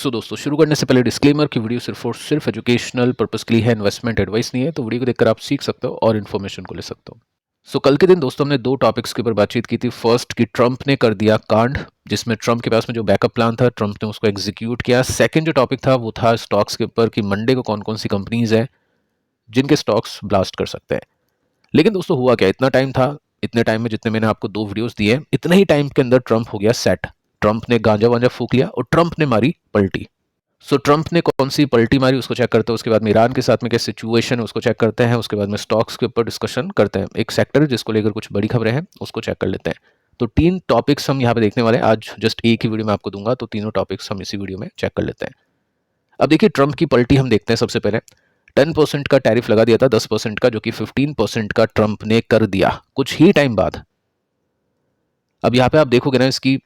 दोस्तों शुरू करने से पहले डिस्क्लेमर की वीडियो सिर्फ और सिर्फ एजुकेशनल पर्पस के लिए है, इन्वेस्टमेंट एडवाइस नहीं है। तो वीडियो को देखकर आप सीख सकते हो और इन्फॉर्मेशन को ले सकते हो। कल के दिन दोस्तों हमने दो टॉपिक्स के ऊपर बातचीत की थी। फर्स्ट कि ट्रंप ने कर दिया कांड, जिसमें ट्रंप के पास में जो बैकअप प्लान था ट्रंप ने उसको एग्जीक्यूट किया। सेकंड जो टॉपिक था वो था स्टॉक्स के ऊपर कि मंडे को कौन कौन सी कंपनीज है जिनके स्टॉक्स ब्लास्ट कर सकते हैं। लेकिन दोस्तों हुआ क्या, इतना टाइम था, इतने टाइम में जितने मैंने आपको दो वीडियोस दिए, इतने ही टाइम के अंदर ट्रंप हो गया सेट। ट्रंप ने गांजा वांजा फूक लिया और ट्रंप ने मारी पलटी। ट्रंप ने कौन सी पलटी मारी उसको चेक करते हैं, उसके बाद में ईरान के साथ में क्या सिचुएशन है उसको चेक करते हैं, उसके बाद में स्टॉक्स के ऊपर डिस्कशन करते हैं। एक सेक्टर जिसको लेकर कुछ बड़ी खबरें हैं उसको चेक कर लेते हैं। तो तीन टॉपिक्स हम यहाँ पे देखने वाले हैं आज, जस्ट एक ही वीडियो में आपको दूंगा, तो तीनों टॉपिक्स हम इसी वीडियो में चेक कर लेते हैं। अब देखिए ट्रंप की पलटी हम देखते हैं। सबसे पहले 10% का टैरिफ लगा दिया था, 10% का, जो कि 15% का ट्रंप ने कर दिया कुछ ही टाइम बाद। अब यहाँ पे आप देखोगे ना इसकी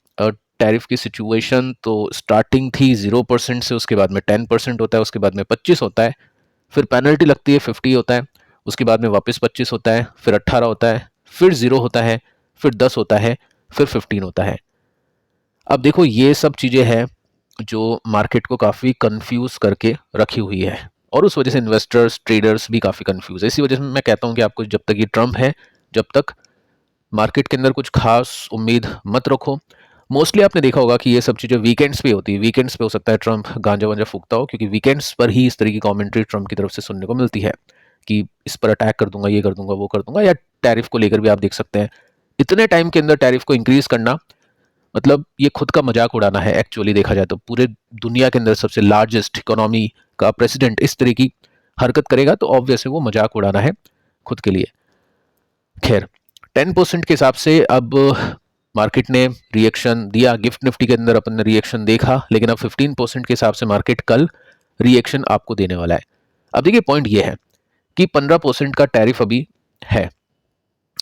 टैरिफ की सिचुएशन, तो स्टार्टिंग थी 0% से, उसके बाद में 10% होता है, उसके बाद में 25 होता है, फिर पेनल्टी लगती है 50 होता है, उसके बाद में वापस 25 होता है, फिर 18 होता है, फिर 0 होता है, फिर 10 होता है, फिर 15 होता है। अब देखो ये सब चीज़ें हैं जो मार्केट को काफ़ी कंफ्यूज करके रखी हुई है और उस वजह से इन्वेस्टर्स ट्रेडर्स भी काफ़ी कंफ्यूज है। इसी वजह से मैं कहता हूँ कि आपको जब तक ये ट्रंप है, जब तक मार्केट के अंदर कुछ खास उम्मीद मत रखो। मोस्टली आपने देखा होगा कि ये सब चीज़ें वीकेंड्स पे होती है। वीकेंड्स पे हो सकता है ट्रंप गांजा वांजा फूकता हो, क्योंकि वीकेंड्स पर ही इस तरह की कमेंट्री ट्रंप की तरफ से सुनने को मिलती है कि इस पर अटैक कर दूंगा, ये कर दूंगा, वो कर दूंगा। या टैरिफ को लेकर भी आप देख सकते हैं, इतने टाइम के अंदर टैरिफ को इंक्रीज करना मतलब ये खुद का मजाक उड़ाना है। एक्चुअली देखा जाए तो पूरे दुनिया के अंदर सबसे लार्जेस्ट इकोनॉमी का प्रेसिडेंट इस तरह की हरकत करेगा तो ऑब्वियस है वो मजाक उड़ाना है खुद के लिए। खैर 10% के हिसाब से अब मार्केट ने रिएक्शन दिया, गिफ्ट निफ्टी के अंदर अपन ने रिएक्शन देखा, लेकिन अब 15% के हिसाब से मार्केट कल रिएक्शन आपको देने वाला है। अब देखिए पॉइंट ये है कि 15% का टैरिफ अभी है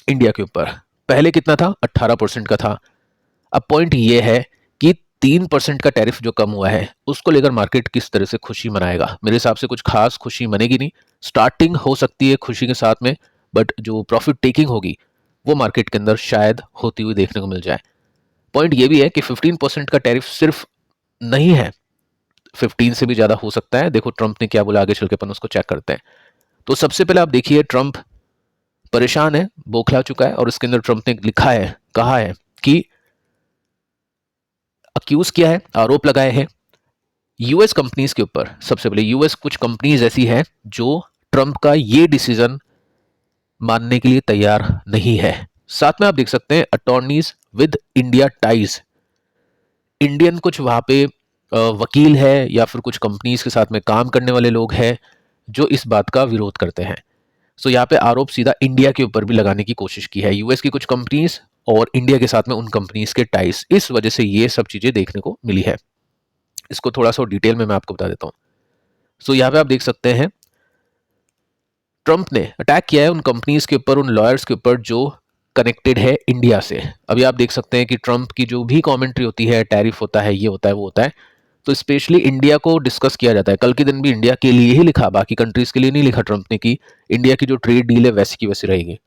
इंडिया के ऊपर, पहले कितना था, 18% का था। अब पॉइंट ये है कि 3% का टैरिफ जो कम हुआ है उसको लेकर मार्केट किस तरह से खुशी मनाएगा। मेरे हिसाब से कुछ खास खुशी मनेगी नहीं। स्टार्टिंग हो सकती है खुशी के साथ में, बट जो प्रॉफिट टेकिंग होगी वो मार्केट के अंदर शायद होती हुई देखने को मिल जाए। पॉइंट ये भी है कि 15% का टैरिफ सिर्फ नहीं है, 15 से भी ज्यादा हो सकता है। देखो ट्रंप ने क्या बोला, आगे चल के अपन उसको चेक करते हैं। तो सबसे पहले आप देखिए ट्रंप परेशान है, बौखला चुका है, और इसके अंदर ट्रंप ने लिखा है, कहा है कि अक्यूज किया है, आरोप लगाए हैं यूएस कंपनीज के ऊपर। सबसे पहले यूएस कुछ कंपनीज ऐसी हैं जो ट्रंप का ये डिसीजन मानने के लिए तैयार नहीं है। साथ में आप देख सकते हैं attorneys with India ties, Indian कुछ वहां पे वकील है या फिर कुछ कंपनीज के साथ में काम करने वाले लोग हैं जो इस बात का विरोध करते हैं। यहाँ पे आरोप सीधा इंडिया के ऊपर भी लगाने की कोशिश की है, यूएस की कुछ कंपनीज और इंडिया के साथ में उन कंपनीज के टाइज, इस वजह से ये सब चीजें देखने को मिली है। इसको थोड़ा सा डिटेल में मैं आपको बता देता हूँ। यहाँ पे आप देख सकते हैं ट्रंप ने अटैक किया है उन कंपनीज के ऊपर, उन लॉयर्स के ऊपर जो कनेक्टेड है इंडिया से। अभी आप देख सकते हैं कि ट्रंप की जो भी कमेंट्री होती है, टैरिफ होता है, ये होता है, वो होता है, तो स्पेशली इंडिया को डिस्कस किया जाता है। कल के दिन भी इंडिया के लिए ही लिखा, बाकी कंट्रीज के लिए नहीं लिखा ट्रंप ने कि इंडिया की जो ट्रेड डील है वैसी की वैसी रहेगी।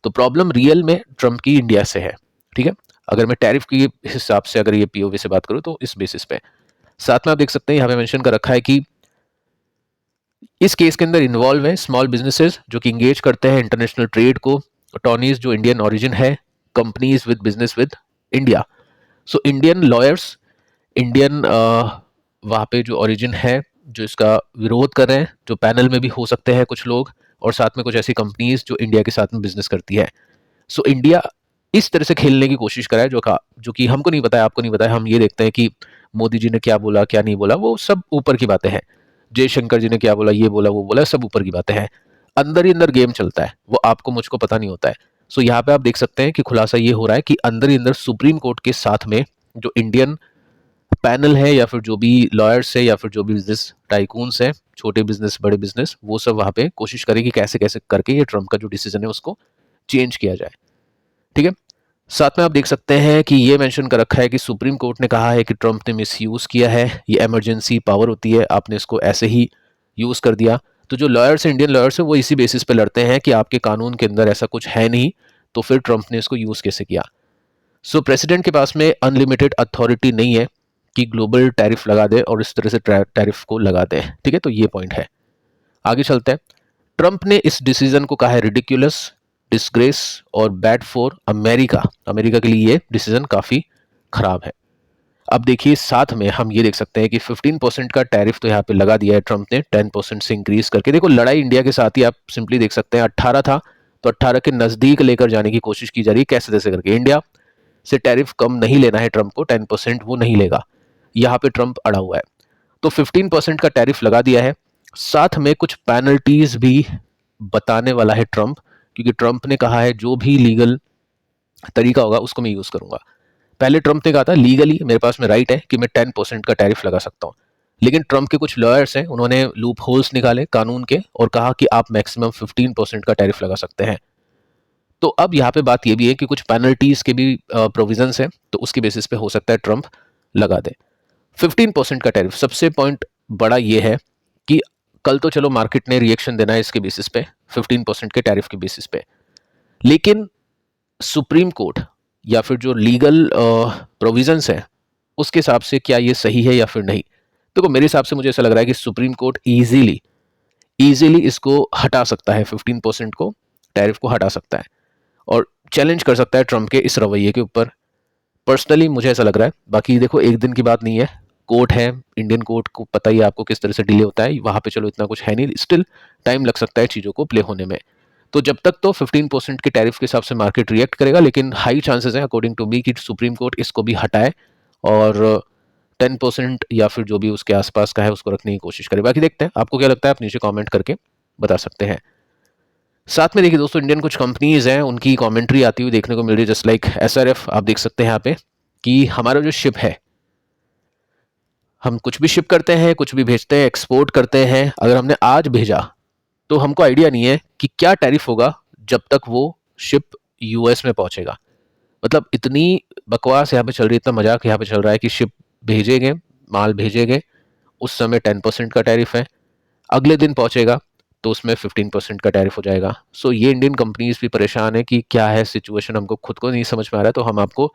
तो प्रॉब्लम रियल में ट्रंप की इंडिया से है, ठीक है। अगर मैं टैरिफ के हिसाब से, अगर ये पीओवी से बात करूं तो इस बेसिस पे। साथ में आप देख सकते हैं यहाँ पे मेंशन कर रखा है कि इस केस के अंदर इन्वॉल्व है स्मॉल बिजनेसेस जो कि इंगेज करते हैं इंटरनेशनल ट्रेड को, अटॉर्नीज जो इंडियन ओरिजिन है, companies with business with India. Indian lawyers, Indian वहाँ पे जो ओरिजिन है जो इसका विरोध कर रहे हैं, जो पैनल में भी हो सकते हैं कुछ लोग, और साथ में कुछ ऐसी कंपनीज जो इंडिया के साथ में बिजनेस करती है। इंडिया इस तरह से खेलने की कोशिश करा है जो कि हमको नहीं पता है, आपको नहीं पता है। हम ये देखते हैं कि मोदी जी ने क्या बोला, क्या नहीं बोला, वो सब ऊपर की बातें हैं। जयशंकर जी ने क्या बोला, ये बोला, वो बोला, सब ऊपर की बातें हैं। अंदर ही अंदर गेम चलता है, वो आपको मुझको पता नहीं होता है। यहाँ पे आप देख सकते हैं कि खुलासा ये हो रहा है कि अंदर ही अंदर सुप्रीम कोर्ट के साथ में जो इंडियन पैनल है या फिर जो भी लॉयर्स है या फिर जो भी बिजनेस टाइकून्स है, छोटे बिजनेस बड़े बिजनेस, वो सब वहां पे कोशिश करेगी कैसे कैसे करके ये ट्रंप का जो डिसीजन है उसको चेंज किया जाए, ठीक है। साथ में आप देख सकते हैं कि ये मेंशन कर रखा है कि सुप्रीम कोर्ट ने कहा है कि ट्रंप ने मिसयूज किया है, ये इमरजेंसी पावर होती है, आपने इसको ऐसे ही यूज कर दिया। तो जो लॉयर्स, इंडियन लॉयर्स है, वो इसी बेसिस पे लड़ते हैं कि आपके कानून के अंदर ऐसा कुछ है नहीं, तो फिर ट्रंप ने इसको यूज कैसे किया। प्रेसिडेंट के पास में अनलिमिटेड अथॉरिटी नहीं है कि ग्लोबल टैरिफ लगा दे और इस तरह से टैरिफ को लगा दे। ठीक है, तो ये पॉइंट है। आगे चलते हैं। ट्रंप ने इस डिसीजन को कहा है रिडिक्यूलस, डिसग्रेस और बैड फॉर अमेरिका। अमेरिका के लिए ये डिसीजन काफी खराब है। अब देखिए साथ में हम ये देख सकते हैं कि 15% का टैरिफ तो यहाँ पे लगा दिया है ट्रंप ने 10% से इंक्रीज करके। देखो लड़ाई इंडिया के साथ ही आप सिंपली देख सकते हैं, 18 था तो 18 के नजदीक लेकर जाने की कोशिश की जा रही है कैसे तैसे करके। इंडिया से टैरिफ कम नहीं लेना है ट्रंप को, 10% वो नहीं लेगा, यहाँ पे ट्रंप अड़ा हुआ है। तो 15% का टैरिफ लगा दिया है, साथ में कुछ पेनल्टीज भी बताने वाला है ट्रंप, क्योंकि ट्रंप ने कहा है जो भी लीगल तरीका होगा उसको मैं यूज करूंगा। पहले ट्रंप ने कहा था लीगली मेरे पास में राइट है कि मैं 10% का टैरिफ लगा सकता हूं, लेकिन ट्रंप के कुछ लॉयर्स हैं, उन्होंने लूप होल्स निकाले कानून के और कहा कि आप मैक्सिमम 15% का टैरिफ लगा सकते हैं। तो अब यहाँ पे बात ये भी है कि कुछ पेनल्टीज के भी प्रोविजंस हैं, तो उसके बेसिस पे हो सकता है ट्रंप लगा दे 15% का टैरिफ। सबसे पॉइंट बड़ा ये है कि कल तो चलो मार्केट ने रिएक्शन देना है इसके बेसिस पे, 15% के टैरिफ के बेसिस पे, लेकिन सुप्रीम कोर्ट या फिर जो लीगल प्रोविजंस है उसके हिसाब से क्या ये सही है या फिर नहीं। देखो मेरे हिसाब से मुझे ऐसा लग रहा है कि सुप्रीम कोर्ट इजीली इसको हटा सकता है, 15% को टैरिफ को हटा सकता है और चैलेंज कर सकता है ट्रंप के इस रवैये के ऊपर। पर्सनली मुझे ऐसा लग रहा है, बाकी देखो एक दिन की बात नहीं है, कोर्ट है, इंडियन कोर्ट को पता ही है आपको किस तरह से डिले होता है, वहां पे चलो इतना कुछ है नहीं, स्टिल टाइम लग सकता है चीज़ों को प्ले होने में। तो जब तक तो 15% के टैरिफ के हिसाब से मार्केट रिएक्ट करेगा, लेकिन हाई चांसेस हैं अकॉर्डिंग टू मी कि सुप्रीम कोर्ट इसको भी हटाए और 10% या फिर जो भी उसके आसपास का है उसको रखने की कोशिश करे। बाकी देखते हैं आपको क्या लगता है, आप नीचे कमेंट करके बता सकते हैं। साथ में देखिए दोस्तों, इंडियन कुछ कंपनीज हैं उनकी कमेंट्री आती हुई देखने को मिल रही है, जस्ट लाइक SRF। आप देख सकते हैं यहाँ पे कि हमारा जो शिप है, हम कुछ भी शिप करते हैं, कुछ भी भेजते हैं, एक्सपोर्ट करते हैं, अगर हमने आज भेजा तो हमको आइडिया नहीं है कि क्या टैरिफ होगा जब तक वो शिप US में पहुंचेगा। मतलब इतनी बकवास यहाँ पे चल रही है, इतना मजाक यहाँ पे चल रहा है कि शिप भेजेंगे, माल भेजेंगे, उस समय 10% का टैरिफ है, अगले दिन पहुंचेगा तो उसमें 15% का टैरिफ हो जाएगा। सो ये इंडियन कंपनीज भी परेशान है कि क्या है सिचुएशन, हमको खुद को नहीं समझ में आ रहा है, तो हम आपको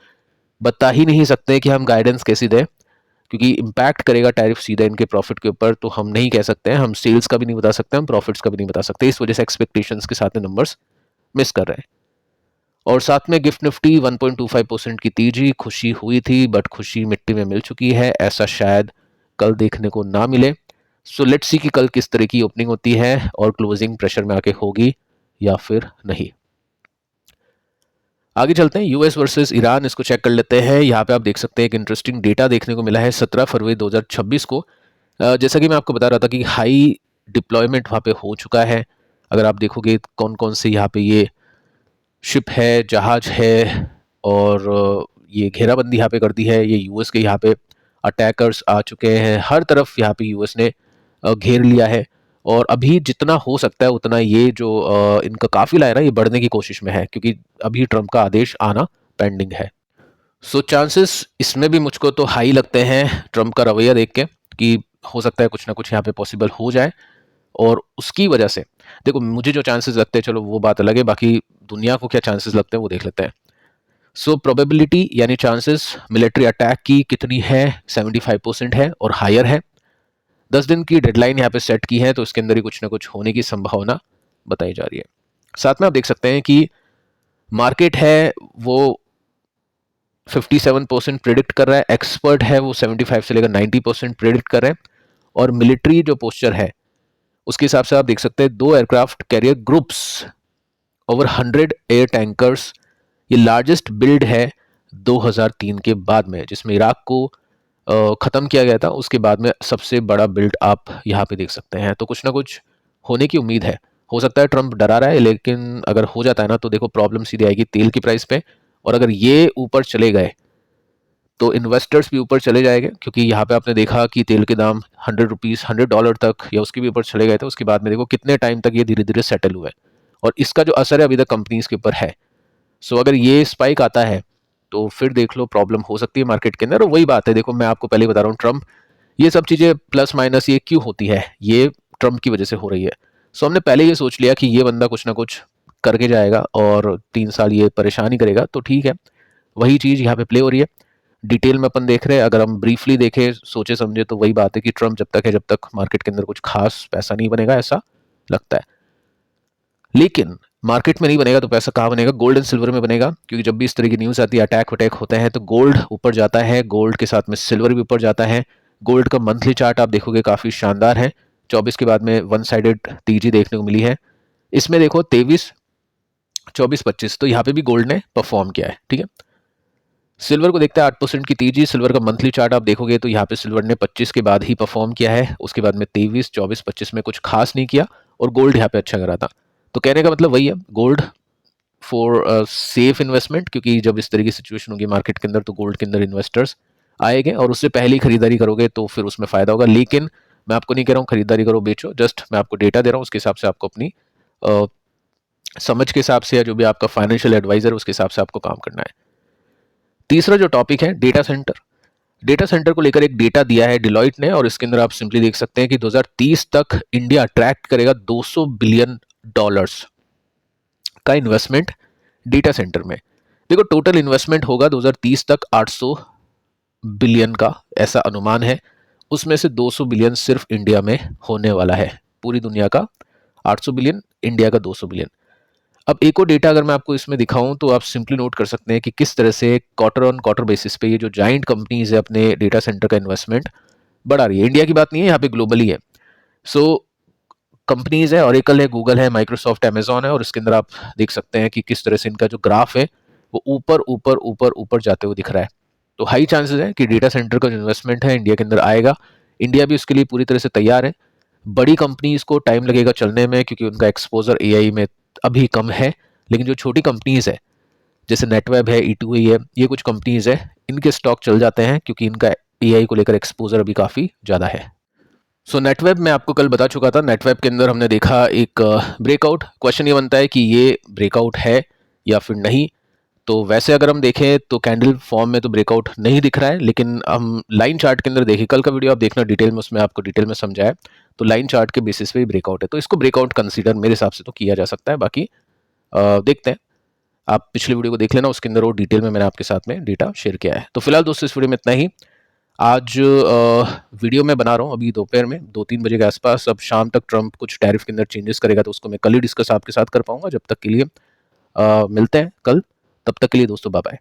बता ही नहीं सकते कि हम गाइडेंस कैसी दें, क्योंकि इम्पैक्ट करेगा टैरिफ सीधा इनके प्रॉफिट के ऊपर, तो हम नहीं कह सकते हैं, हम सेल्स का भी नहीं बता सकते, हम प्रॉफिट्स का भी नहीं बता सकते। इस वजह से एक्सपेक्टेशंस के साथ में नंबर्स मिस कर रहे हैं। और साथ में गिफ्ट निफ्टी 1.25% की तेजी, खुशी हुई थी बट खुशी मिट्टी में मिल चुकी है, ऐसा शायद कल देखने को ना मिले। सो लेट्स सी कि कल किस तरह की ओपनिंग होती है और क्लोजिंग प्रेशर में आके होगी या फिर नहीं। आगे चलते हैं, यूएस वर्सेस ईरान, इसको चेक कर लेते हैं। यहाँ पे आप देख सकते हैं एक इंटरेस्टिंग डेटा देखने को मिला है 17 फरवरी 2026 को। जैसा कि मैं आपको बता रहा था कि हाई डिप्लॉयमेंट वहाँ पे हो चुका है। अगर आप देखोगे कौन कौन से यहाँ पे ये शिप है, जहाज है, और ये घेराबंदी यहाँ पे कर दी है, ये यूएस के यहाँ पे अटैकर्स आ चुके हैं, हर तरफ यहाँ पे यूएस ने घेर लिया है। और अभी जितना हो सकता है उतना ये जो इनका काफिला है ना, ये बढ़ने की कोशिश में है, क्योंकि अभी ट्रंप का आदेश आना पेंडिंग है। सो चांसेस इसमें भी मुझको तो हाई लगते हैं ट्रंप का रवैया देख के, कि हो सकता है कुछ ना कुछ यहाँ पे पॉसिबल हो जाए, और उसकी वजह से देखो मुझे जो चांसेस लगते हैं चलो वो बात अलग है, बाकी दुनिया को क्या चांसेस लगते हैं वो देख लेते हैं। सो प्रोबेबिलिटी यानी चांसेस मिलिट्री अटैक की कितनी है, 75% है और हायर है। 10 दिन की डेडलाइन यहाँ पे सेट की है, तो इसके अंदर ही कुछ ना कुछ होने की संभावना बताई जा रही है। साथ में आप देख सकते हैं कि मार्केट है वो 57% प्रिडिक्ट कर रहा है, एक्सपर्ट है वो 75 से लेकर 90% प्रिडिक्ट कर रहे हैं, और मिलिट्री जो पोस्चर है उसके हिसाब से आप देख सकते हैं 2 aircraft carrier groups, over 100 air tankers, ये लार्जेस्ट बिल्ड है 2003 के बाद में, जिसमें इराक को ख़त्म किया गया था, उसके बाद में सबसे बड़ा बिल्ड आप यहाँ पे देख सकते हैं। तो कुछ ना कुछ होने की उम्मीद है। हो सकता है ट्रंप डरा रहा है, लेकिन अगर हो जाता है ना तो देखो प्रॉब्लम सीधी आएगी तेल की प्राइस पे, और अगर ये ऊपर चले गए तो इन्वेस्टर्स भी ऊपर चले जाएंगे, क्योंकि यहाँ पे आपने देखा कि तेल के दाम ₹100 $100 तक या उसके भी ऊपर चले गए थे, उसके बाद में देखो कितने टाइम तक ये धीरे धीरे सेटल हुए, और इसका जो असर है अभी तक कंपनीज के ऊपर है। सो अगर ये स्पाइक आता है तो फिर देख लो प्रॉब्लम हो सकती है मार्केट के अंदर। और वही बात है, देखो मैं आपको पहले ही बता रहा हूँ, ट्रंप ये सब चीज़ें प्लस माइनस ये क्यों होती है, ये ट्रंप की वजह से हो रही है। सो हमने पहले ये सोच लिया कि ये बंदा कुछ ना कुछ करके जाएगा और 3 साल ये परेशान ही करेगा, तो ठीक है, वही चीज़ यहाँ पे प्ले हो रही है। डिटेल में अपन देख रहे हैं। अगर हम ब्रीफली देखें, सोचे समझे, तो वही बात है कि ट्रम्प जब तक है, जब तक मार्केट के अंदर कुछ खास पैसा नहीं बनेगा, ऐसा लगता है। लेकिन मार्केट में नहीं बनेगा तो पैसा कहाँ बनेगा? गोल्ड एंड सिल्वर में बनेगा, क्योंकि जब भी इस तरह की न्यूज़ आती है, अटैक वटैक होते हैं, तो गोल्ड ऊपर जाता है, गोल्ड के साथ में सिल्वर भी ऊपर जाता है। गोल्ड का मंथली चार्ट आप देखोगे काफ़ी शानदार है। 24 के बाद में वन साइडेड तेजी देखने को मिली है। इसमें देखो 23, 24, 25, तो यहाँ पे भी गोल्ड ने परफॉर्म किया है। ठीक है, सिल्वर को देखते हैं 8% की तेजी। सिल्वर का मंथली चार्ट आप देखोगे तो यहाँ पे सिल्वर ने 25 के बाद ही परफॉर्म किया है, उसके बाद में 23, 24, 25 में कुछ खास नहीं किया, और गोल्ड यहाँ पे अच्छा करा था। तो कहने का मतलब वही है, गोल्ड फॉर सेफ इन्वेस्टमेंट, क्योंकि जब इस तरह की सिचुएशन होगी मार्केट के अंदर तो गोल्ड के अंदर इन्वेस्टर्स आएंगे, और उससे पहले ही खरीदारी करोगे तो फिर उसमें फायदा होगा। लेकिन मैं आपको नहीं कह रहा हूँ खरीदारी करो बेचो, जस्ट मैं आपको डेटा दे रहा हूँ, उसके हिसाब से आपको अपनी समझ के हिसाब से, या जो भी आपका फाइनेंशियल एडवाइजर उसके हिसाब से आपको काम करना है। तीसरा जो टॉपिक है, डेटा सेंटर। डेटा सेंटर को लेकर एक डेटा दिया है डिलॉइट ने, और इसके अंदर आप सिंपली देख सकते हैं कि 2030 तक इंडिया अट्रैक्ट करेगा $200 बिलियन का इन्वेस्टमेंट डेटा सेंटर में। देखो टोटल इन्वेस्टमेंट होगा 2030 तक 800 बिलियन का, ऐसा अनुमान है। उसमें से 200 बिलियन सिर्फ इंडिया में होने वाला है। पूरी दुनिया का 800 बिलियन, इंडिया का 200 बिलियन। अब एक और डेटा अगर मैं आपको इसमें दिखाऊं तो आप सिंपली नोट कर सकते हैं कि किस तरह से क्वार्टर ऑन क्वार्टर बेसिस पे ये जो जाइंट कंपनीज है अपने डेटा सेंटर का इन्वेस्टमेंट बढ़ा रही है। इंडिया की बात नहीं है, यहाँ पे ग्लोबली है। सो कंपनीज है, ऑरेकल है, गूगल है, माइक्रोसॉफ्ट, अमेजॉन है, और इसके अंदर आप देख सकते हैं कि किस तरह से इनका जो ग्राफ है वो ऊपर ऊपर ऊपर ऊपर जाते हुए दिख रहा है। तो हाई चांसेस है कि डेटा सेंटर का जो इन्वेस्टमेंट है इंडिया के अंदर आएगा। इंडिया भी उसके लिए पूरी तरह से तैयार है। बड़ी कंपनीज को टाइम लगेगा चलने में, क्योंकि उनका एक्सपोजर एआई में अभी कम है। लेकिन जो छोटी कंपनीज है, जैसे नेटवेब है, ई2आई है, ये कुछ कंपनीज है, इनके स्टॉक चल जाते हैं, क्योंकि इनका एआई को लेकर एक्सपोजर अभी काफ़ी ज़्यादा है। सो नेटवेब मैं आपको कल बता चुका था, नेटवेब के अंदर हमने देखा एक ब्रेकआउट। क्वेश्चन ये बनता है कि ये ब्रेकआउट है या फिर नहीं। तो वैसे अगर हम देखें तो कैंडल फॉर्म में तो ब्रेकआउट नहीं दिख रहा है, लेकिन हम लाइन चार्ट के अंदर देखें, कल का वीडियो आप देखना डिटेल में, उसमें आपको डिटेल में समझाया, तो लाइन चार्ट के बेसिस पे ही ब्रेकआउट है, तो इसको ब्रेकआउट कंसीडर मेरे हिसाब से तो किया जा सकता है। बाकी देखते हैं, आप पिछले वीडियो को देख लेना, उसके अंदर वो डिटेल में मैंने आपके साथ में डेटा शेयर किया है। तो फिलहाल दोस्तों इस वीडियो में इतना ही। आज वीडियो मैं बना रहा हूँ अभी दोपहर में 2-3 बजे के आसपास। अब शाम तक ट्रंप कुछ टैरिफ के अंदर चेंजेस करेगा, तो उसको मैं कल ही डिस्कस आपके साथ कर पाऊंगा। जब तक के लिए मिलते हैं कल, तब तक के लिए दोस्तों बाय बाय।